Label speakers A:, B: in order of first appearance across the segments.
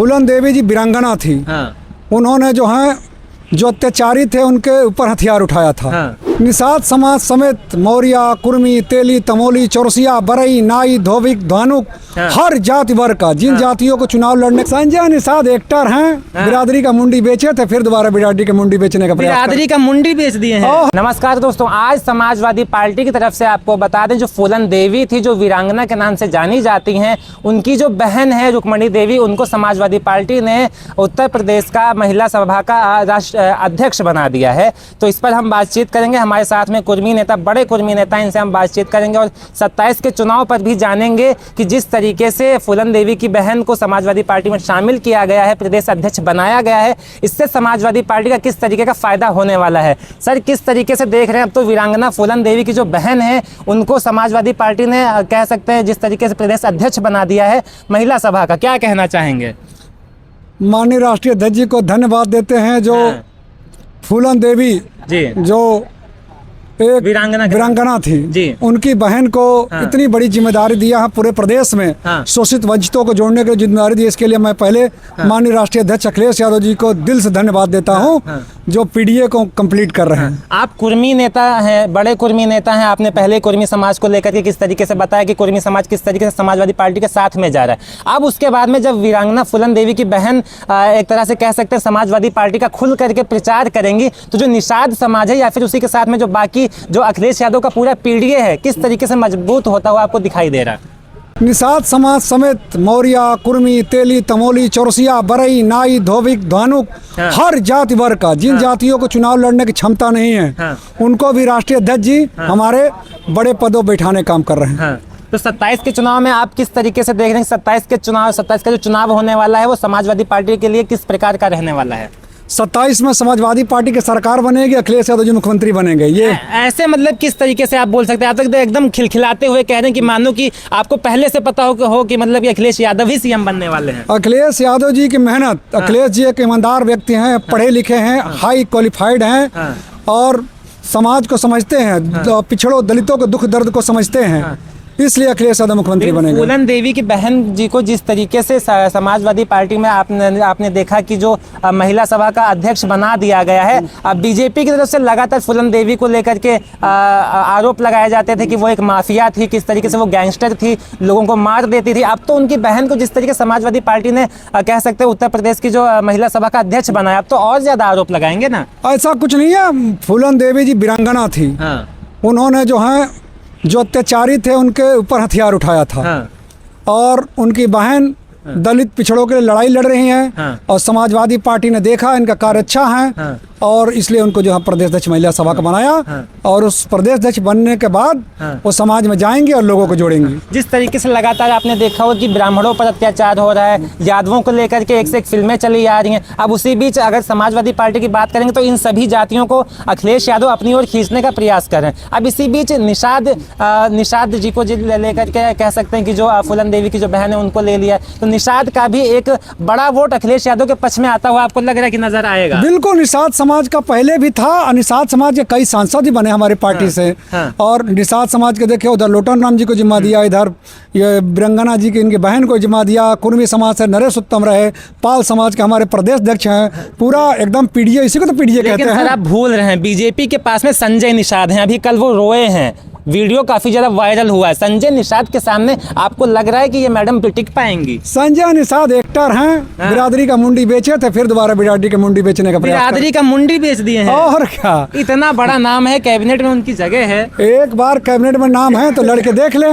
A: फूलन देवी जी वीरांगना थी। उन्होंने जो अत्याचारी थे उनके ऊपर हथियार उठाया था। निषाद समाज समेत मौर्य, कुर्मी, तेली, तमोली, चौरसिया, बरई, नाई, धोबिक, धानुक हर जाति वर्ग का जिन जातियों को चुनाव लड़ने। संजय निषाद एक्टर हैं। बिरादरी का मुंडी बेचे थे, फिर दोबारा बिरादरी का मुंडी बेचने का प्रयास।
B: बिरादरी का मुंडी बेच दिए हैं। नमस्कार दोस्तों, आज समाजवादी पार्टी की तरफ से आपको बता दें, जो फूलन देवी थी, जो वीरांगना के नाम से जानी जाती हैं, उनकी जो बहन है रुक्मणी देवी, उनको समाजवादी पार्टी ने उत्तर प्रदेश का महिला सभा का राष्ट्र अध्यक्ष बना दिया है। तो इस पर हम बातचीत करेंगे। हमारे साथ में कुर्मी नेता, बड़े कुर्मी नेता, इनसे हम बातचीत करेंगे और 27 के चुनाव पर भी जानेंगे कि जिस तरीके से फूलन देवी की बहन को समाजवादी पार्टी में शामिल किया गया है, प्रदेश अध्यक्ष बनाया गया है, इससे समाजवादी पार्टी का किस तरीके का फायदा होने वाला है। सर, किस तरीके से देख रहे हैं अब तो वीरांगना फूलन देवी की जो बहन है उनको समाजवादी पार्टी ने, कह सकते हैं, जिस तरीके से प्रदेश अध्यक्ष बना दिया है महिला सभा का, क्या कहना चाहेंगे?
A: माननीय राष्ट्रीय अध्यक्ष जी को धन्यवाद देते हैं। जो फूलन देवी
B: जी,
A: जो एक वीरांगना थी जी, उनकी बहन को इतनी बड़ी जिम्मेदारी दिया है पूरे प्रदेश में शोषित वंचितों को जोड़ने की जिम्मेदारी दी। इसके लिए मैं पहले माननीय राष्ट्रीय अध्यक्ष अखिलेश यादव जी को दिल से धन्यवाद देता हूं, जो पीडीए को कंप्लीट कर रहे हैं।
B: आप कुर्मी नेता हैं, बड़े कुर्मी नेता हैं। आपने पहले कुर्मी समाज को लेकर के किस तरीके से बताया कि कुर्मी समाज किस तरीके से समाजवादी पार्टी के साथ में जा रहा है। अब उसके बाद में जब वीरांगना फूलन देवी की बहन एक तरह से कह सकते हैं समाजवादी पार्टी का खुल करके प्रचार करेंगी, तो जो निषाद समाज है या फिर उसी के साथ में जो बाकी जो अखिलेश यादव का पूरा पीडीए है, किस तरीके से मजबूत होता हुआ आपको दिखाई दे रहा है?
A: निषाद समाज समेत मौर्य, कुर्मी, तेली, तमोली, चौरसिया, बरई, नाई, धोबिक, धानुक हर जाति वर्ग का जिन जातियों को चुनाव लड़ने की क्षमता नहीं है, उनको भी राष्ट्रीय अध्यक्ष जी हमारे बड़े पदों बैठाने काम कर रहे हैं।
B: तो 27 के चुनाव में आप किस तरीके से देख रहे हैं? 27 का जो चुनाव होने वाला है वो समाजवादी पार्टी के लिए किस प्रकार का रहने वाला है?
A: 27 में समाजवादी पार्टी की सरकार बनेगी, अखिलेश यादव जी मुख्यमंत्री बनेंगे। ये
B: ऐसे मतलब किस तरीके से आप बोल सकते हैं? आप तक एकदम खिलखिलाते हुए कह रहे हैं कि मानो कि आपको पहले से पता हो कि मतलब कि अखिलेश यादव ही सीएम बनने वाले हैं।
A: अखिलेश यादव जी की मेहनत, अखिलेश जी एक ईमानदार व्यक्ति हैं, पढ़े लिखे हैं, हाई क्वालिफाइड हैं और समाज को समझते हैं, पिछड़ों दलितों के दुख दर्द को समझते हैं, इसलिए अखिलेश यादव मुख्यमंत्री बनेंगे।
B: फूलन देवी की बहन जी को जिस तरीके से समाजवादी पार्टी में आपने देखा कि जो महिला सभा का अध्यक्ष बना दिया गया है, अब बीजेपी की तरफ से लगातार फूलन देवी को लेकर के आरोप लगाए जाते थे कि वो एक माफिया थी, किस तरीके से वो गैंगस्टर थी, लोगों को मार देती थी। अब तो उनकी बहन को जिस तरीके से समाजवादी पार्टी ने, कह सकते हैं, उत्तर प्रदेश की जो महिला सभा का अध्यक्ष बनाया, अब तो और ज्यादा आरोप लगाएंगे ना?
A: ऐसा कुछ नहीं है। फूलन देवी जी वीरांगना थी। उन्होंने जो अत्याचारी थे उनके ऊपर हथियार उठाया था और उनकी बहन दलित पिछड़ों के लिए लड़ाई लड़ रही हैं और समाजवादी पार्टी ने देखा इनका कार्य अच्छा है और इसलिए उनको जो है प्रदेश अध्यक्ष महिला सभा का बनाया और उस प्रदेश अध्यक्ष बनने के बाद वो समाज में जाएंगे और लोगों को जोड़ेंगे।
B: जिस तरीके से लगातार आपने देखा हो कि ब्राह्मणों पर अत्याचार हो रहा है, यादवों को लेकर के एक से एक फिल्में चली आ रही हैं, अब उसी बीच अगर समाजवादी पार्टी की बात करेंगे तो इन सभी जातियों को अखिलेश यादव अपनी ओर खींचने का प्रयास कर रहे हैं। अब इसी बीच निषाद जी को लेकर के कह सकते हैं कि जो फूलन देवी की जो बहन है उनको ले लिया, तो निषाद का भी एक बड़ा वोट अखिलेश यादव के पक्ष में आता हुआ आपको लग रहा है कि नजर आएगा?
A: बिल्कुल, निषाद समाज का पहले भी था। निषाद समाज के कई सांसद ही बने हमारी पार्टी से और निषाद समाज के देखे उधर लोटन राम जी को जिम्मा दिया, इधर ये वीरांगना जी की इनकी बहन को जिम्मा दिया, कुर्मी समाज से नरेश उत्तम रहे, पाल समाज के हमारे प्रदेश अध्यक्ष हैं, पूरा एकदम पीडीए, इसी को तो पीडीए कहते हैं।
B: आप भूल रहे हैं, बीजेपी के पास में संजय निषाद हैं। अभी कल वो रोए हैं, वीडियो काफी ज्यादा वायरल हुआ है। संजय निषाद के सामने आपको लग रहा है कि ये मैडम टिक पाएंगी?
A: संजय निषाद एक्टर हैं। बिरादरी का मुंडी बेचे थे, फिर दोबारा बिरादरी का मुंडी बेचने का प्रयास।
B: बिरादरी का मुंडी बेच दिए हैं
A: और क्या?
B: इतना बड़ा नाम है, कैबिनेट में उनकी जगह है।
A: एक बार कैबिनेट में नाम है तो लड़के देख ले।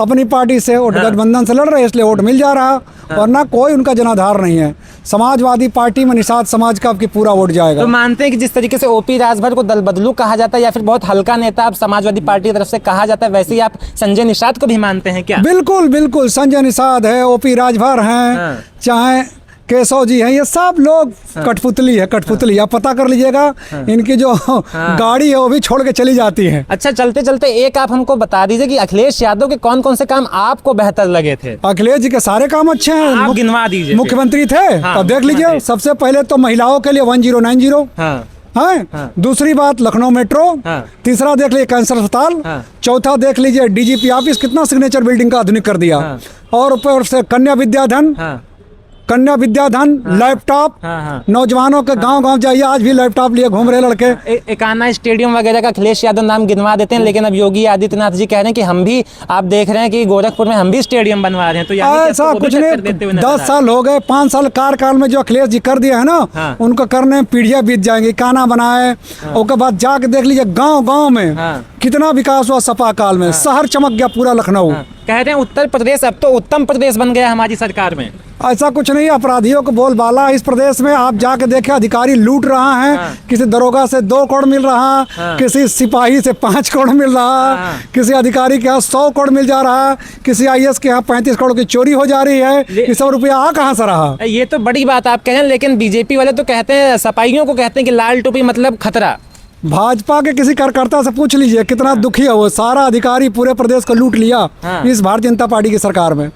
A: अपनी पार्टी से वोट गठबंधन से लड़ रहे, इसलिए वोट मिल जा रहा, वरना कोई उनका जनाधार नहीं है। समाजवादी पार्टी में निषाद समाज का पूरा वोट जाएगा।
B: तो मानते हैं कि जिस तरीके से ओपी राजभर को दल बदलू कहा जाता है या फिर बहुत हल्का नेता अब समाजवादी पार्टी की तरफ से कहा जाता है, वैसे ही आप संजय निषाद को भी मानते हैं क्या?
A: बिल्कुल बिल्कुल, संजय निषाद है, ओपी राजभर हैं, चाहे केशव जी हैं, ये सब लोग कठपुतली है, कठपुतली। आप पता कर लीजिएगा, इनकी जो गाड़ी है वो भी छोड़ के चली जाती है।
B: अच्छा, चलते चलते एक आप हमको बता दीजिए कि अखिलेश यादव के कौन कौन से काम आपको बेहतर लगे थे?
A: अखिलेश जी के सारे काम अच्छे हैं।
B: आप गिनवा दीजिए।
A: मुख्यमंत्री थे तो देख लीजिए, सबसे पहले तो महिलाओं के लिए 1090 है। दूसरी बात लखनऊ मेट्रो, तीसरा देख लीजिए कैंसर अस्पताल, चौथा देख लीजिए डीजीपी ऑफिस, कितना सिग्नेचर बिल्डिंग का आधुनिक कर दिया, और ऊपर से कन्या विद्याधन, कन्या विद्याधन, लैपटॉप, नौजवानों के गांव-गांव जाइए, आज भी लैपटॉप लिए घूम रहे लड़के।
B: एकाना स्टेडियम वगैरह का अखिलेश यादव नाम गिनवा देते हैं, लेकिन अब योगी आदित्यनाथ जी कह रहे हैं कि हम भी, आप देख रहे हैं कि गोरखपुर में हम भी स्टेडियम बनवा रहे हैं। तो
A: ऐसा कुछ नहीं, 10 साल हो गए, 5 साल कार्यकाल में जो अखिलेश जी कर दिया है ना, उनको करने में पीढ़ियां बीत जाएंगी। काना बनाए, उसके बाद जाके देख लीजिए गांव-गांव में कितना विकास हुआ सपा काल में। शहर चमक गया पूरा लखनऊ।
B: कहते हैं उत्तर प्रदेश अब तो उत्तम प्रदेश बन गया हमारी सरकार में।
A: ऐसा कुछ नहीं, अपराधियों को बोलबाला है इस प्रदेश में। आप जाके देखें, अधिकारी लूट रहा है, किसी दरोगा से 2 करोड़ मिल रहा, किसी सिपाही से 5 करोड़ मिल रहा, किसी अधिकारी के यहाँ 100 करोड़ मिल जा रहा, किसी IAS के यहाँ 35 करोड़ की चोरी हो जा रही है। ये सब रुपया आ कहाँ से रहा?
B: ये तो बड़ी बात आप कह रहे हैं, लेकिन बीजेपी वाले तो कहते हैं, सपाइयों को कहते हैं कि लाल टोपी मतलब खतरा।
A: भाजपा के किसी कार्यकर्ता से पूछ लीजिए कितना दुखी है वो। सारा अधिकारी पूरे प्रदेश को लूट लिया इस भारतीय जनता पार्टी की सरकार में।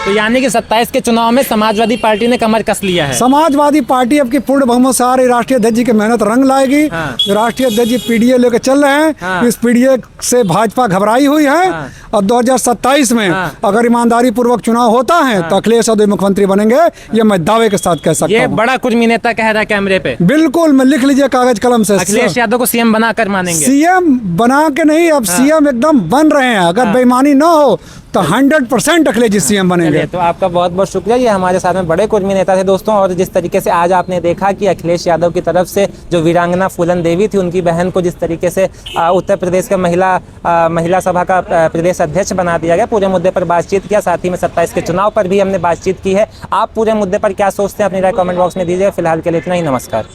B: तो यानी कि 27 के चुनाव में समाजवादी पार्टी ने कमर कस लिया है।
A: समाजवादी पार्टी अब की पूर्ण बहुमत से आ रही, राष्ट्रीय अध्यक्ष जी की मेहनत रंग लाएगी। राष्ट्रीय अध्यक्ष जी PDA लेकर चल रहे हैं, इस PDA से भाजपा घबराई हुई है। और 2027 में अगर ईमानदारी पूर्वक चुनाव होता है तो अखिलेश यादव मुख्यमंत्री बनेंगे, ये मैं दावे के साथ कह सकता हूँ।
B: ये बड़ा कुर्मी नेता कह रहा है कैमरे पे।
A: बिल्कुल, मैं लिख लीजिए कागज कलम से,
B: अखिलेश यादव को CM बनाकर मानेंगे।
A: CM बना के नहीं, अब CM एकदम बन रहे हैं। अगर बेईमानी ना हो तो 100% अखिलेश जी CM बनेंगे।
B: तो आपका बहुत बहुत शुक्रिया। ये हमारे साथ में बड़े कुर्मी नेता थे दोस्तों। और जिस तरीके से आज आपने देखा कि अखिलेश यादव की तरफ से जो वीरांगना फूलन देवी थी, उनकी बहन को जिस तरीके से उत्तर प्रदेश का महिला सभा का प्रदेश अध्यक्ष बना दिया गया, पूरे मुद्दे पर बातचीत किया। साथ ही में 27 के चुनाव पर भी हमने बातचीत की है। आप पूरे मुद्दे पर क्या सोचते हैं, अपनी राय कमेंट बॉक्स में दीजिएगा। फिलहाल के लिए इतना ही, नमस्कार।